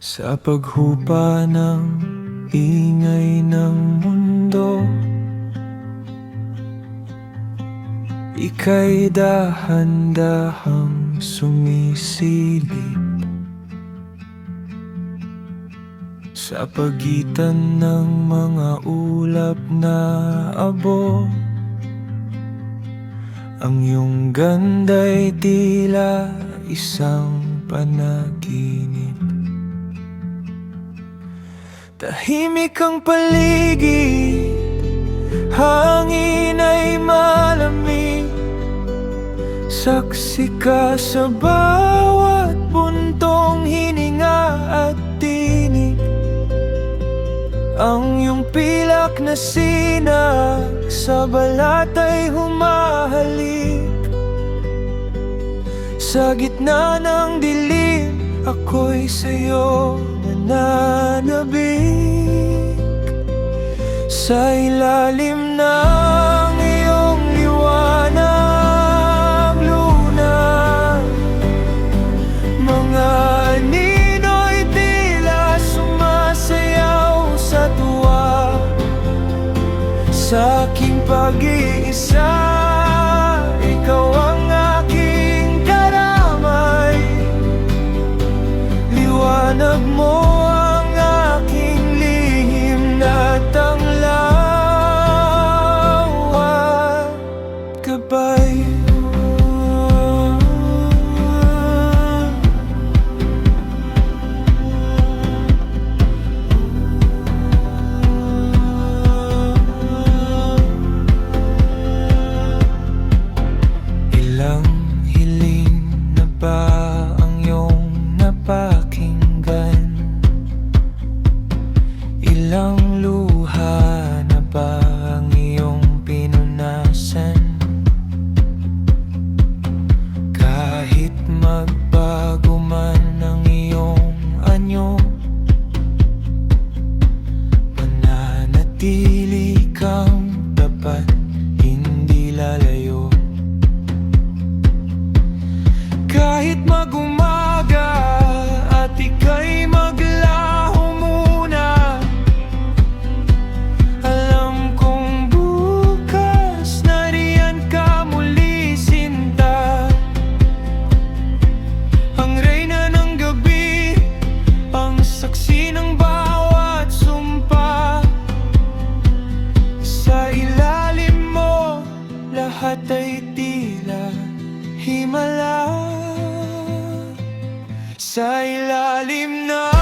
Sa paghupa ng ingay ng mundo, ika'y dahan-dahang sumisilip sa pagitan ng mga ulap na abo. Ang iyong ganda'y tila isang panaginip. Tahimik ang paligid, hangin ay malamig. Saksi ka sa bawat buntong hininga at tinig. Ang iyong pilak na sinag sa balat ay humahalik. Sa gitna ng dilim, ako'y sa'yo nananabik. Sa ilalim ng iyong liwanag, luna, mga anino'y tila sumasayaw sa tuwa. Sa aking pag-iisa, ikaw ang aking karamay. Liwanag mo ang aking lihim na tanglaw at gabay. Ilang hiling na ba ang iyong napakinggan? Ilang luha na ba ang iyong pinunasan? Kahit magbago man ang iyong anyo, mananatili kang tapat, hindi lalayo. Kahit mag-umaga at ika'y maglaho muna, alam kong bukas nariyan ka muli, sinta. Ang reyna ng gabi, ang saksi ng bawat sumpa. Sa ilalim mo, lahat ay tila himala. Sa ilalim na